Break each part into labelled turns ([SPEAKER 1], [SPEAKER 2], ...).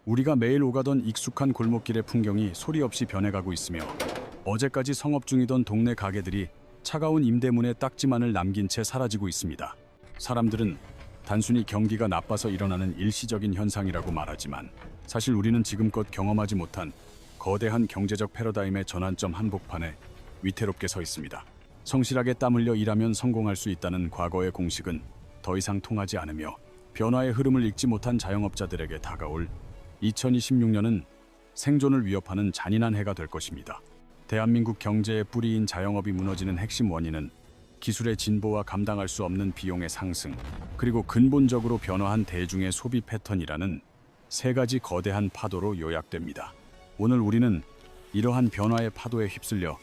[SPEAKER 1] 우리가 매일 오가던 익숙한 골목길의 풍경이 소리 없이 변해가고 있으며 어제까지 성업 중이던 동네 가게들이 차가운 임대문에 딱지만을 남긴 채 사라지고 있습니다. 사람들은 단순히 경기가 나빠서 일어나는 일시적인 현상이라고 말하지만 사실 우리는 지금껏 경험하지 못한 거대한 경제적 패러다임의 전환점 한복판에 위태롭게 서 있습니다. 성실하게 땀 흘려 일하면 성공할 수 있다는 과거의 공식은 더 이상 통하지 않으며 변화의 흐름을 읽지 못한 자영업자들에게 다가올 2026년은 생존을 위협하는 잔인한 해가 될 것입니다. 대한민국 경제의 뿌리인 자영업이 무너지는 핵심 원인은 기술의 진보와 감당할 수 없는 비용의 상승, 그리고 근본적으로 변화한 대중의 소비 패턴이라는 세 가지 거대한 파도로 요약됩니다. 오늘 우리는 이러한 변화의 파도에 휩쓸려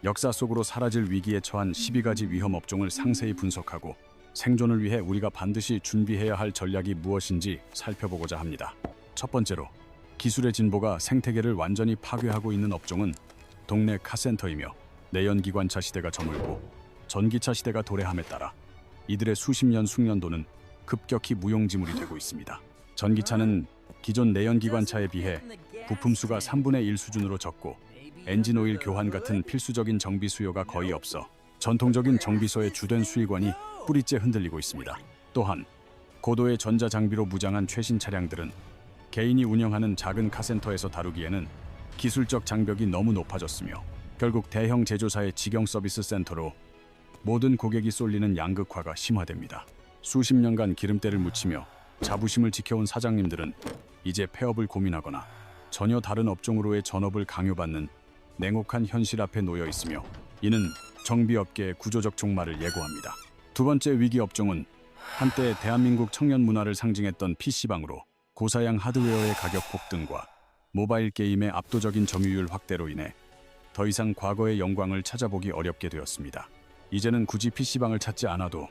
[SPEAKER 1] 역사 속으로 사라질 위기에 처한 12가지 위험 업종을 상세히 분석하고 생존을 위해 우리가 반드시 준비해야 할 전략이 무엇인지 살펴보고자 합니다. 첫 번째로, 기술의 진보가 생태계를 완전히 파괴하고 있는 업종은 동네 카센터이며 내연기관차 시대가 저물고 전기차 시대가 도래함에 따라 이들의 수십 년 숙련도는 급격히 무용지물이 되고 있습니다. 전기차는 기존 내연기관차에 비해 부품 수가 3분의 1 수준으로 적고 엔진 오일 교환 같은 필수적인 정비 수요가 거의 없어 전통적인 정비소의 주된 수익원이 뿌리째 흔들리고 있습니다. 또한 고도의 전자장비로 무장한 최신 차량들은 개인이 운영하는 작은 카센터에서 다루기에는 기술적 장벽이 너무 높아졌으며 결국 대형 제조사의 직영 서비스 센터로 모든 고객이 쏠리는 양극화가 심화됩니다. 수십 년간 기름때를 묻히며 자부심을 지켜온 사장님들은 이제 폐업을 고민하거나 전혀 다른 업종으로의 전업을 강요받는 냉혹한 현실 앞에 놓여 있으며 이는 정비업계의 구조적 종말을 예고합니다. 두 번째 위기 업종은 한때 대한민국 청년 문화를 상징했던 PC방으로 고사양 하드웨어의 가격 폭등과 모바일 게임의 압도적인 점유율 확대로 인해 더 이상 과거의 영광을 찾아보기 어렵게 되었습니다. 이제는 굳이 PC방을 찾지 않아도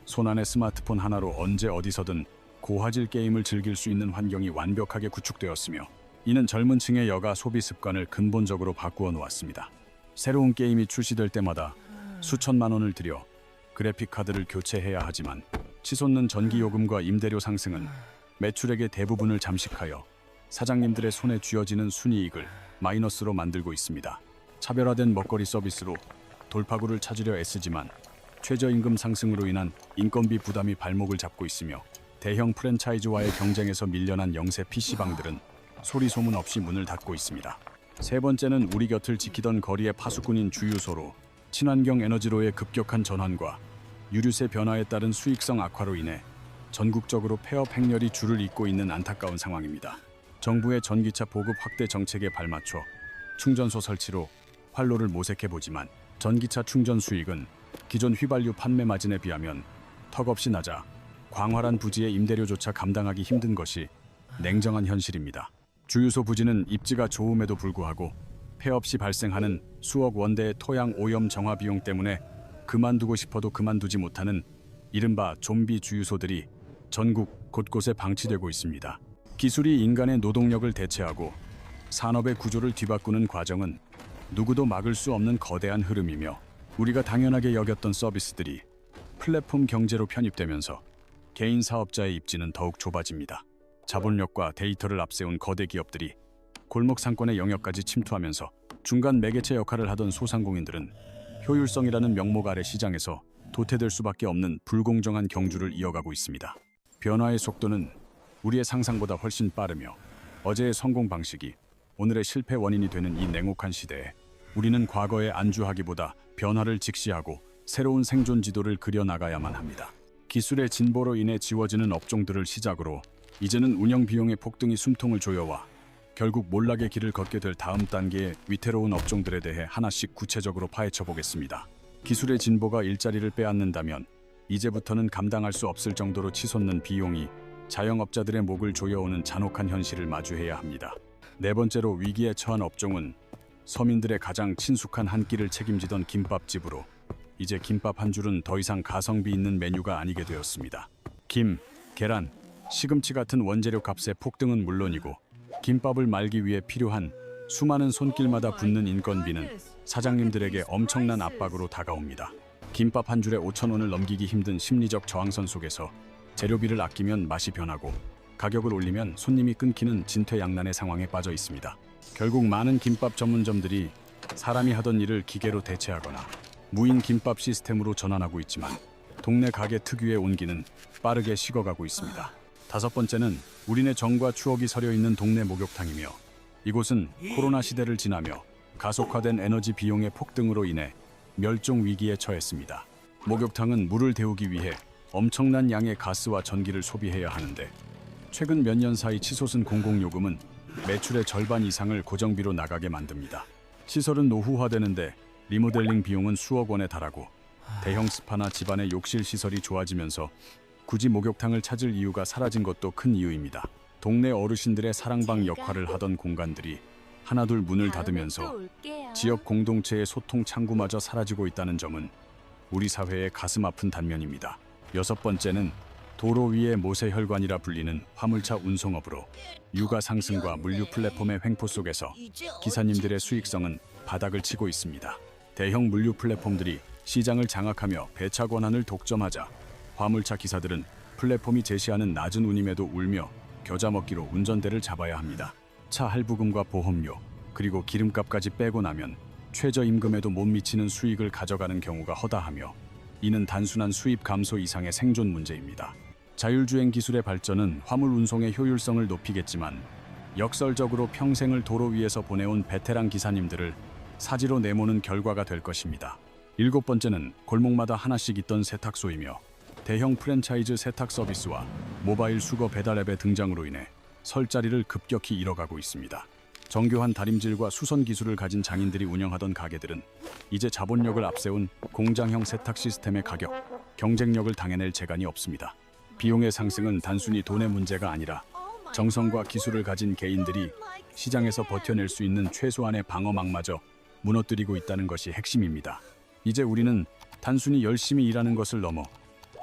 [SPEAKER 1] 손안의 스마트폰 하나로 언제 어디서든 고화질 게임을 즐길 수 있는 환경이 완벽하게 구축되었으며 이는 젊은 층의 여가 소비 습관을 근본적으로 바꾸어 놓았습니다. 새로운 게임이 출시될 때마다 수천만 원을 들여 그래픽카드를 교체해야 하지만 치솟는 전기요금과 임대료 상승은 매출액의 대부분을 잠식하여 사장님들의 손에 쥐어지는 순이익을 마이너스로 만들고 있습니다. 차별화된 먹거리 서비스로 돌파구를 찾으려 애쓰지만 최저임금 상승으로 인한 인건비 부담이 발목을 잡고 있으며 대형 프랜차이즈와의 경쟁에서 밀려난 영세 PC방들은 소리 소문 없이 문을 닫고 있습니다. 세 번째는 우리 곁을 지키던 거리의 파수꾼인 주유소로 친환경 에너지로의 급격한 전환과 유류세 변화에 따른 수익성 악화로 인해 전국적으로 폐업 행렬이 줄을 잇고 있는 안타까운 상황입니다. 정부의 전기차 보급 확대 정책에 발맞춰 충전소 설치로 활로를 모색해보지만 전기차 충전 수익은 기존 휘발유 판매 마진에 비하면 턱없이 낮아 광활한 부지의 임대료조차 감당하기 힘든 것이 냉정한 현실입니다. 주유소 부지는 입지가 좋음에도 불구하고 폐업 시 발생하는 수억 원대의 토양 오염 정화 비용 때문에 그만두고 싶어도 그만두지 못하는 이른바 좀비 주유소들이 전국 곳곳에 방치되고 있습니다. 기술이 인간의 노동력을 대체하고 산업의 구조를 뒤바꾸는 과정은 누구도 막을 수 없는 거대한 흐름이며 우리가 당연하게 여겼던 서비스들이 플랫폼 경제로 편입되면서 개인 사업자의 입지는 더욱 좁아집니다. 자본력과 데이터를 앞세운 거대 기업들이 골목 상권의 영역까지 침투하면서 중간 매개체 역할을 하던 소상공인들은 효율성이라는 명목 아래 시장에서 도태될 수밖에 없는 불공정한 경주를 이어가고 있습니다. 변화의 속도는 우리의 상상보다 훨씬 빠르며 어제의 성공 방식이 오늘의 실패 원인이 되는 이 냉혹한 시대에 우리는 과거에 안주하기보다 변화를 직시하고 새로운 생존 지도를 그려나가야만 합니다. 기술의 진보로 인해 지워지는 업종들을 시작으로 이제는 운영 비용의 폭등이 숨통을 조여와 결국 몰락의 길을 걷게 될 다음 단계의 위태로운 업종들에 대해 하나씩 구체적으로 파헤쳐 보겠습니다. 기술의 진보가 일자리를 빼앗는다면 이제부터는 감당할 수 없을 정도로 치솟는 비용이 자영업자들의 목을 조여오는 잔혹한 현실을 마주해야 합니다. 네 번째로 위기에 처한 업종은 서민들의 가장 친숙한 한 끼를 책임지던 김밥집으로 이제 김밥 한 줄은 더 이상 가성비 있는 메뉴가 아니게 되었습니다. 김, 계란, 시금치 같은 원재료 값의 폭등은 물론이고 김밥을 말기 위해 필요한 수많은 손길마다 붙는 인건비는 사장님들에게 엄청난 압박으로 다가옵니다. 김밥 한 줄에 5,000원을 넘기기 힘든 심리적 저항선 속에서 재료비를 아끼면 맛이 변하고 가격을 올리면 손님이 끊기는 진퇴양난의 상황에 빠져 있습니다. 결국 많은 김밥 전문점들이 사람이 하던 일을 기계로 대체하거나 무인 김밥 시스템으로 전환하고 있지만 동네 가게 특유의 온기는 빠르게 식어가고 있습니다. 다섯 번째는 우리네 정과 추억이 서려 있는 동네 목욕탕이며, 이곳은 코로나 시대를 지나며 가속화된 에너지 비용의 폭등으로 인해 멸종 위기에 처했습니다. 목욕탕은 물을 데우기 위해 엄청난 양의 가스와 전기를 소비해야 하는데, 최근 몇 년 사이 치솟은 공공요금은 매출의 절반 이상을 고정비로 나가게 만듭니다. 시설은 노후화되는데 리모델링 비용은 수억 원에 달하고, 대형 스파나 집안의 욕실 시설이 좋아지면서 굳이 목욕탕을 찾을 이유가 사라진 것도 큰 이유입니다. 동네 어르신들의 사랑방 역할을 하던 공간들이 하나둘 문을 닫으면서 지역 공동체의 소통 창구마저 사라지고 있다는 점은 우리 사회의 가슴 아픈 단면입니다. 여섯 번째는 도로 위의 모세혈관이라 불리는 화물차 운송업으로 유가 상승과 물류 플랫폼의 횡포 속에서 기사님들의 수익성은 바닥을 치고 있습니다. 대형 물류 플랫폼들이 시장을 장악하며 배차 권한을 독점하자 화물차 기사들은 플랫폼이 제시하는 낮은 운임에도 울며 겨자 먹기로 운전대를 잡아야 합니다. 차 할부금과 보험료, 그리고 기름값까지 빼고 나면 최저임금에도 못 미치는 수익을 가져가는 경우가 허다하며, 이는 단순한 수입 감소 이상의 생존 문제입니다. 자율주행 기술의 발전은 화물 운송의 효율성을 높이겠지만 역설적으로 평생을 도로 위에서 보내온 베테랑 기사님들을 사지로 내모는 결과가 될 것입니다. 일곱 번째는 골목마다 하나씩 있던 세탁소이며, 대형 프랜차이즈 세탁 서비스와 모바일 수거 배달 앱의 등장으로 인해 설 자리를 급격히 잃어가고 있습니다. 정교한 다림질과 수선 기술을 가진 장인들이 운영하던 가게들은 이제 자본력을 앞세운 공장형 세탁 시스템의 가격, 경쟁력을 당해낼 재간이 없습니다. 비용의 상승은 단순히 돈의 문제가 아니라 정성과 기술을 가진 개인들이 시장에서 버텨낼 수 있는 최소한의 방어막마저 무너뜨리고 있다는 것이 핵심입니다. 이제 우리는 단순히 열심히 일하는 것을 넘어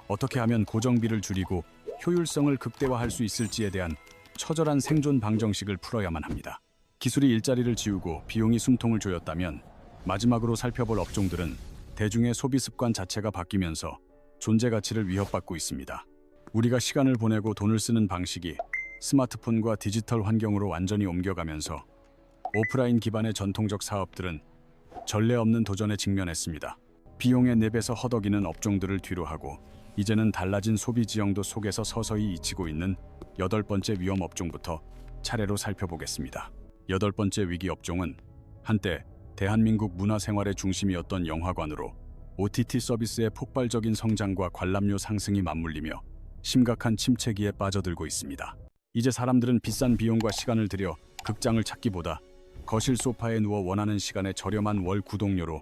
[SPEAKER 1] 어떻게 하면 고정비를 줄이고 효율성을 극대화할 수 있을지에 대한 처절한 생존 방정식을 풀어야만 합니다. 기술이 일자리를 지우고 비용이 숨통을 조였다면 마지막으로 살펴볼 업종들은 대중의 소비 습관 자체가 바뀌면서 존재 가치를 위협받고 있습니다. 우리가 시간을 보내고 돈을 쓰는 방식이 스마트폰과 디지털 환경으로 완전히 옮겨가면서 오프라인 기반의 전통적 사업들은 전례 없는 도전에 직면했습니다. 비용의 4배서 허덕이는 업종들을 뒤로하고 이제는 달라진 소비 지형도 속에서 서서히 잊히고 있는 8번째 위험 업종부터 차례로 살펴보겠습니다. 8번째 위기 업종은 한때 대한민국 문화생활의 중심이었던 영화관으로 OTT 서비스의 폭발적인 성장과 관람료 상승이 맞물리며 심각한 침체기에 빠져들고 있습니다. 이제 사람들은 비싼 비용과 시간을 들여 극장을 찾기보다 거실 소파에 누워 원하는 시간에 저렴한 월 구독료로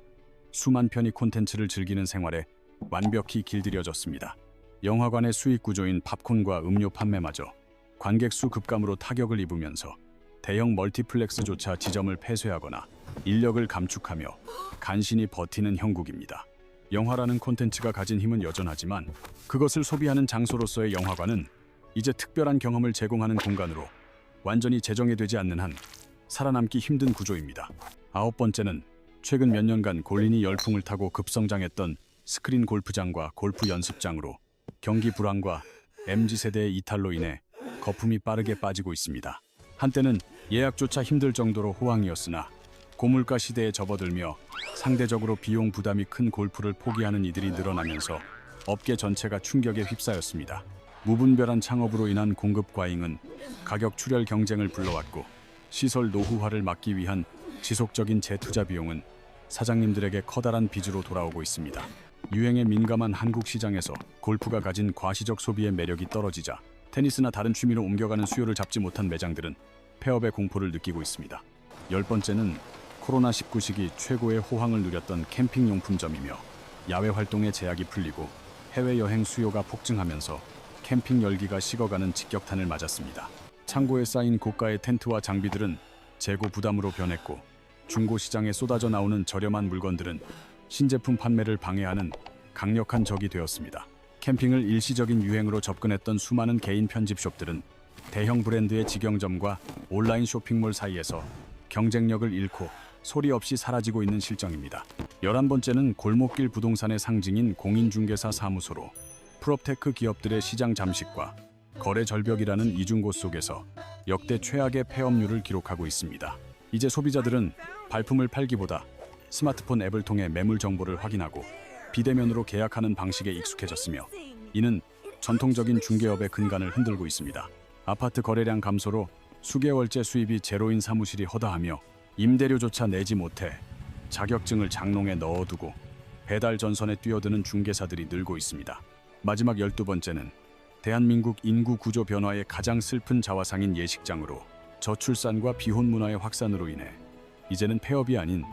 [SPEAKER 1] 수만 편의 콘텐츠를 즐기는 생활에 완벽히 길들여졌습니다. 영화관의 수익 구조인 팝콘과 음료 판매마저 관객 수 급감으로 타격을 입으면서 대형 멀티플렉스조차 지점을 폐쇄하거나 인력을 감축하며 간신히 버티는 형국입니다. 영화라는 콘텐츠가 가진 힘은 여전하지만 그것을 소비하는 장소로서의 영화관은 이제 특별한 경험을 제공하는 공간으로 완전히 재정의되지 않는 한 살아남기 힘든 구조입니다. 9번째는 최근 몇 년간 골린이 열풍을 타고 급성장했던 스크린 골프장과 골프 연습장으로 경기 불황과 MZ세대의 이탈로 인해 거품이 빠르게 빠지고 있습니다. 한때는 예약조차 힘들 정도로 호황이었으나 고물가 시대에 접어들며 상대적으로 비용 부담이 큰 골프를 포기하는 이들이 늘어나면서 업계 전체가 충격에 휩싸였습니다. 무분별한 창업으로 인한 공급 과잉은 가격 출혈 경쟁을 불러왔고, 시설 노후화를 막기 위한 지속적인 재투자 비용은 사장님들에게 커다란 빚으로 돌아오고 있습니다. 유행에 민감한 한국 시장에서 골프가 가진 과시적 소비의 매력이 떨어지자 테니스나 다른 취미로 옮겨가는 수요를 잡지 못한 매장들은 폐업의 공포를 느끼고 있습니다. 10번째는 코로나19 시기 최고의 호황을 누렸던 캠핑용품점이며, 야외 활동의 제약이 풀리고 해외여행 수요가 폭증하면서 캠핑 열기가 식어가는 직격탄을 맞았습니다. 창고에 쌓인 고가의 텐트와 장비들은 재고 부담으로 변했고, 중고 시장에 쏟아져 나오는 저렴한 물건들은 신제품 판매를 방해하는 강력한 적이 되었습니다. 캠핑을 일시적인 유행으로 접근했던 수많은 개인 편집숍들은 대형 브랜드의 직영점과 온라인 쇼핑몰 사이에서 경쟁력을 잃고 소리 없이 사라지고 있는 실정입니다. 11번째는 골목길 부동산의 상징인 공인중개사 사무소로 프롭테크 기업들의 시장 잠식과 거래 절벽이라는 이중고 속에서 역대 최악의 폐업률을 기록하고 있습니다. 이제 소비자들은 발품을 팔기보다 스마트폰 앱을 통해 매물 정보를 확인하고 비대면으로 계약하는 방식에 익숙해졌으며 이는 전통적인 중개업의 근간을 흔들고 있습니다. 아파트 거래량 감소로 수개월째 수입이 제로인 사무실이 허다하며 임대료조차 내지 못해 자격증을 장롱에 넣어두고 배달 전선에 뛰어드는 중개사들이 늘고 있습니다. 마지막 12번째는 대한민국 인구 구조 변화의 가장 슬픈 자화상인 예식장으로 저출산과 비혼 문화의 확산으로 인해 이제는 폐업이 아닌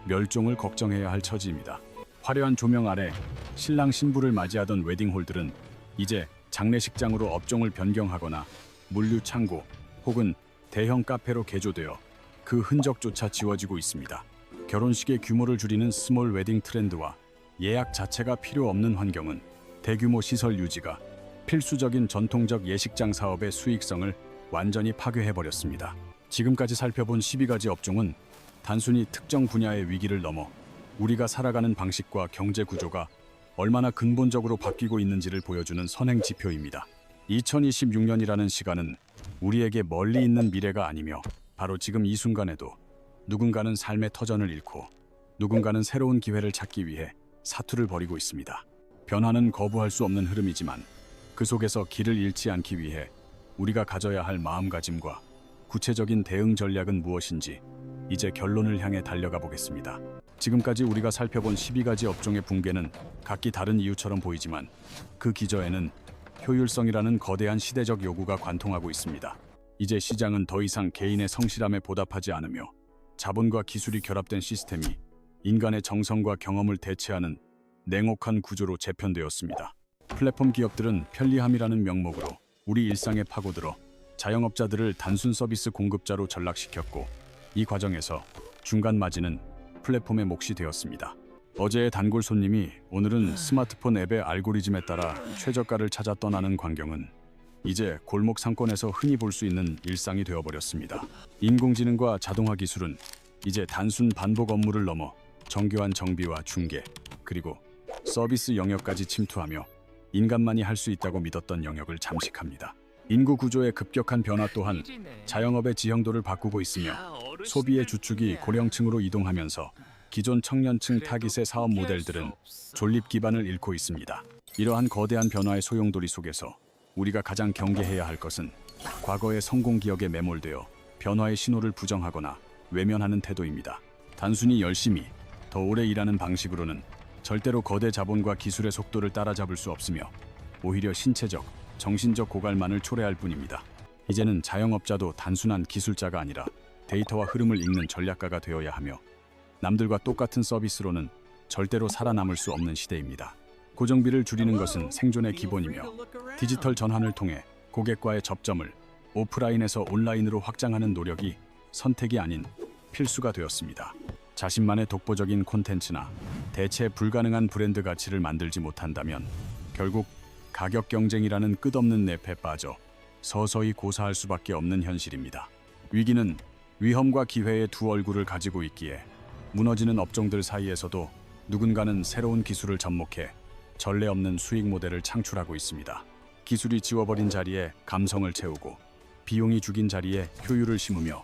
[SPEAKER 1] 멸종을 걱정해야 할 처지입니다. 화려한 조명 아래 신랑 신부를 맞이하던 웨딩홀들은 이제 장례식장으로 업종을 변경하거나 물류 창고 혹은 대형 카페로 개조되어 그 흔적조차 지워지고 있습니다. 결혼식의 규모를 줄이는 스몰 웨딩 트렌드와 예약 자체가 필요 없는 환경은 대규모 시설 유지가 필수적인 전통적 예식장 사업의 수익성을 완전히 파괴해버렸습니다. 지금까지 살펴본 12가지 업종은 단순히 특정 분야의 위기를 넘어 우리가 살아가는 방식과 경제 구조가 얼마나 근본적으로 바뀌고 있는지를 보여주는 선행 지표입니다. 2026년이라는 시간은 우리에게 멀리 있는 미래가 아니며 바로 지금 이 순간에도 누군가는 삶의 터전을 잃고 누군가는 새로운 기회를 찾기 위해 사투를 벌이고 있습니다. 변화는 거부할 수 없는 흐름이지만 그 속에서 길을 잃지 않기 위해 우리가 가져야 할 마음가짐과 구체적인 대응 전략은 무엇인지 이제 결론을 향해 달려가 보겠습니다. 지금까지 우리가 살펴본 12가지 업종의 붕괴는 각기 다른 이유처럼 보이지만 그 기저에는 효율성이라는 거대한 시대적 요구가 관통하고 있습니다. 이제 시장은 더 이상 개인의 성실함에 보답하지 않으며 자본과 기술이 결합된 시스템이 인간의 정성과 경험을 대체하는 냉혹한 구조로 재편되었습니다. 플랫폼 기업들은 편리함이라는 명목으로 우리 일상에 파고들어 자영업자들을 단순 서비스 공급자로 전락시켰고 이 과정에서 중간 마진은 플랫폼의 몫이 되었습니다. 어제의 단골 손님이 오늘은 스마트폰 앱의 알고리즘에 따라 최저가를 찾아 떠나는 광경은 이제 골목 상권에서 흔히 볼 수 있는 일상이 되어버렸습니다. 인공지능과 자동화 기술은 이제 단순 반복 업무를 넘어 정교한 정비와 중개, 그리고 서비스 영역까지 침투하며 인간만이 할 수 있다고 믿었던 영역을 잠식합니다. 인구 구조의 급격한 변화 또한 자영업의 지형도를 바꾸고 있으며 소비의 주축이 고령층으로 이동하면서 기존 청년층 타깃의 사업 모델들은 존립 기반을 잃고 있습니다. 이러한 거대한 변화의 소용돌이 속에서 우리가 가장 경계해야 할 것은 과거의 성공 기억에 매몰되어 변화의 신호를 부정하거나 외면하는 태도입니다. 단순히 열심히 더 오래 일하는 방식으로는 절대로 거대 자본과 기술의 속도를 따라잡을 수 없으며 오히려 신체적, 정신적 고갈만을 초래할 뿐입니다. 이제는 자영업자도 단순한 기술자가 아니라 데이터와 흐름을 읽는 전략가가 되어야 하며 남들과 똑같은 서비스로는 절대로 살아남을 수 없는 시대입니다. 고정비를 줄이는 것은 생존의 기본이며 디지털 전환을 통해 고객과의 접점을 오프라인에서 온라인으로 확장하는 노력이 선택이 아닌 필수가 되었습니다. 자신만의 독보적인 콘텐츠나 대체 불가능한 브랜드 가치를 만들지 못한다면 결국 가격 경쟁이라는 끝없는 늪에 빠져 서서히 고사할 수밖에 없는 현실입니다. 위기는 위험과 기회의 두 얼굴을 가지고 있기에 무너지는 업종들 사이에서도 누군가는 새로운 기술을 접목해 전례 없는 수익 모델을 창출하고 있습니다. 기술이 지워버린 자리에 감성을 채우고 비용이 죽인 자리에 효율을 심으며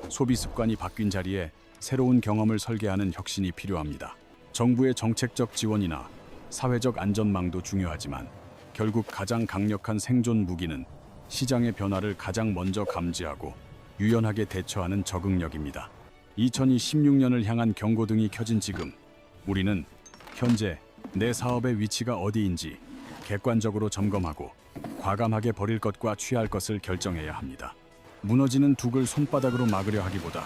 [SPEAKER 1] 소비 습관이 바뀐 자리에 새로운 경험을 설계하는 혁신이 필요합니다. 정부의 정책적 지원이나 사회적 안전망도 중요하지만 결국 가장 강력한 생존 무기는 시장의 변화를 가장 먼저 감지하고 유연하게 대처하는 적응력입니다. 2026년을 향한 경고등이 켜진 지금 우리는 현재 내 사업의 위치가 어디인지 객관적으로 점검하고 과감하게 버릴 것과 취할 것을 결정해야 합니다. 무너지는 둑을 손바닥으로 막으려 하기보다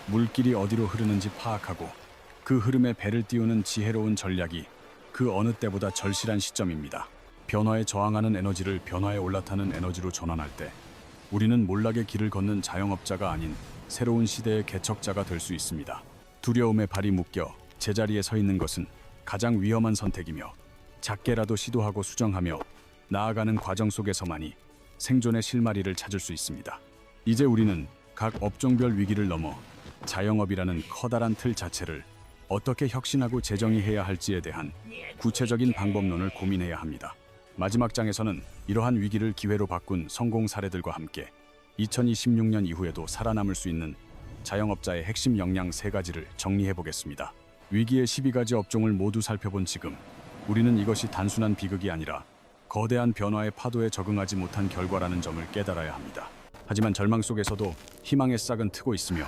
[SPEAKER 1] 물길이 어디로 흐르는지 파악하고 그 흐름에 배를 띄우는 지혜로운 전략이 그 어느 때보다 절실한 시점입니다. 변화에 저항하는 에너지를 변화에 올라타는 에너지로 전환할 때 우리는 몰락의 길을 걷는 자영업자가 아닌 새로운 시대의 개척자가 될 수 있습니다. 두려움에 발이 묶여 제자리에 서 있는 것은 가장 위험한 선택이며 작게라도 시도하고 수정하며 나아가는 과정 속에서만이 생존의 실마리를 찾을 수 있습니다. 이제 우리는 각 업종별 위기를 넘어 자영업이라는 커다란 틀 자체를 어떻게 혁신하고 재정의해야 할지에 대한 구체적인 방법론을 고민해야 합니다. 마지막 장에서는 이러한 위기를 기회로 바꾼 성공 사례들과 함께 2026년 이후에도 살아남을 수 있는 자영업자의 핵심 역량 3가지를 정리해 보겠습니다. 위기의 12가지 업종을 모두 살펴본 지금 우리는 이것이 단순한 비극이 아니라 거대한 변화의 파도에 적응하지 못한 결과라는 점을 깨달아야 합니다. 하지만 절망 속에서도 희망의 싹은 트고 있으며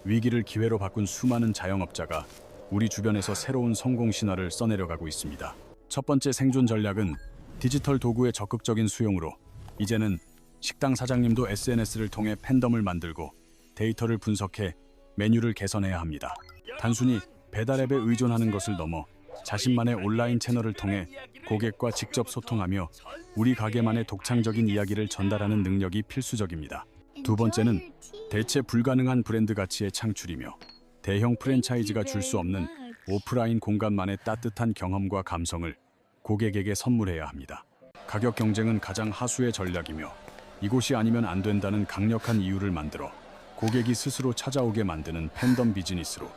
[SPEAKER 1] 위기를 기회로 바꾼 수많은 자영업자가 우리 주변에서 새로운 성공 신화를 써내려가고 있습니다. 첫 번째 생존 전략은 디지털 도구의 적극적인 수용으로 이제는 식당 사장님도 SNS를 통해 팬덤을 만들고 데이터를 분석해 메뉴를 개선해야 합니다. 단순히 배달앱에 의존하는 것을 넘어 자신만의 온라인 채널을 통해 고객과 직접 소통하며 우리 가게만의 독창적인 이야기를 전달하는 능력이 필수적입니다. 두 번째는 대체 불가능한 브랜드 가치의 창출이며 대형 프랜차이즈가 줄 수 없는 오프라인 공간만의 따뜻한 경험과 감성을 고객에게 선물해야 합니다. 가격 경쟁은 가장 하수의 전략이며 이곳이 아니면 안 된다는 강력한 이유를 만들어 고객이 스스로 찾아오게 만드는 팬덤 비즈니스로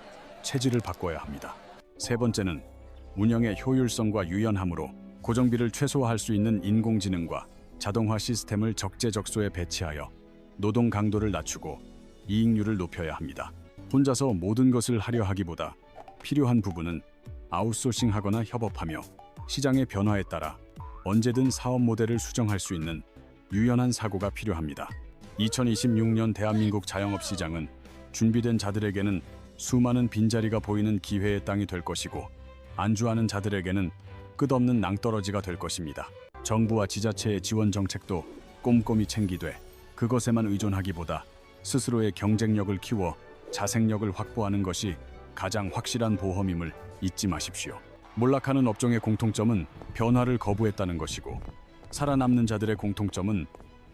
[SPEAKER 1] 체질을 바꿔야 합니다. 세 번째는 운영의 효율성과 유연함으로 고정비를 최소화할 수 있는 인공지능과 자동화 시스템을 적재적소에 배치하여 노동 강도를 낮추고 이익률을 높여야 합니다. 혼자서 모든 것을 하려 하기보다 필요한 부분은 아웃소싱하거나 협업하며 시장의 변화에 따라 언제든 사업 모델을 수정할 수 있는 유연한 사고가 필요합니다. 2026년 대한민국 자영업 시장은 준비된 자들에게는 수많은 빈자리가 보이는 기회의 땅이 될 것이고 안주하는 자들에게는 끝없는 낭떠러지가 될 것입니다. 정부와 지자체의 지원 정책도 꼼꼼히 챙기되 그것에만 의존하기보다 스스로의 경쟁력을 키워 자생력을 확보하는 것이 가장 확실한 보험임을 잊지 마십시오. 몰락하는 업종의 공통점은 변화를 거부했다는 것이고 살아남는 자들의 공통점은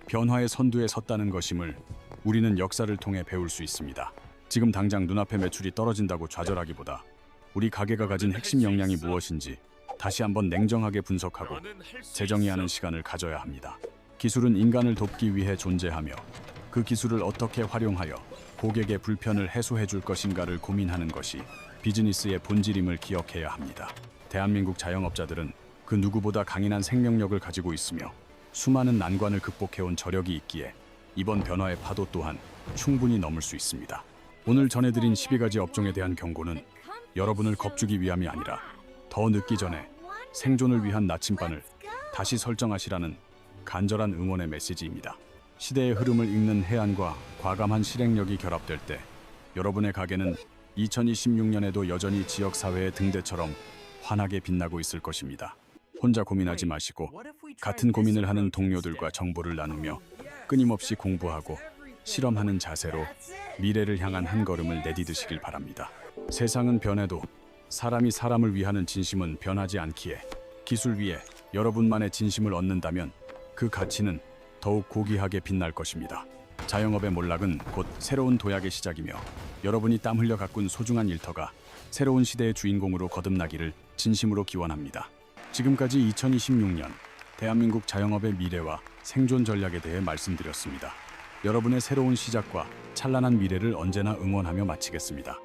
[SPEAKER 1] 변화의 선두에 섰다는 것임을 우리는 역사를 통해 배울 수 있습니다. 지금 당장 눈앞의 매출이 떨어진다고 좌절하기보다 우리 가게가 가진 핵심 역량이 무엇인지 다시 한번 냉정하게 분석하고 재정의하는 시간을 가져야 합니다. 기술은 인간을 돕기 위해 존재하며 그 기술을 어떻게 활용하여 고객의 불편을 해소해 줄 것인가를 고민하는 것이 비즈니스의 본질임을 기억해야 합니다. 대한민국 자영업자들은 그 누구보다 강인한 생명력을 가지고 있으며 수많은 난관을 극복해온 저력이 있기에 이번 변화의 파도 또한 충분히 넘을 수 있습니다. 오늘 전해드린 12가지 업종에 대한 경고는 여러분을 겁주기 위함이 아니라 더 늦기 전에 생존을 위한 나침반을 다시 설정하시라는 간절한 응원의 메시지입니다. 시대의 흐름을 읽는 해안과 과감한 실행력이 결합될 때 여러분의 가게는 2026년에도 여전히 지역사회의 등대처럼 환하게 빛나고 있을 것입니다. 혼자 고민하지 마시고 같은 고민을 하는 동료들과 정보를 나누며 끊임없이 공부하고 실험하는 자세로 미래를 향한 한 걸음을 내디디시길 바랍니다. 세상은 변해도 사람이 사람을 위하는 진심은 변하지 않기에 기술 위에 여러분만의 진심을 얻는다면 그 가치는 더욱 고귀하게 빛날 것입니다. 자영업의 몰락은 곧 새로운 도약의 시작이며 여러분이 땀 흘려 가꾼 소중한 일터가 새로운 시대의 주인공으로 거듭나기를 진심으로 기원합니다. 지금까지 2026년 대한민국 자영업의 미래와 생존 전략에 대해 말씀드렸습니다. 여러분의 새로운 시작과 찬란한 미래를 언제나 응원하며 마치겠습니다.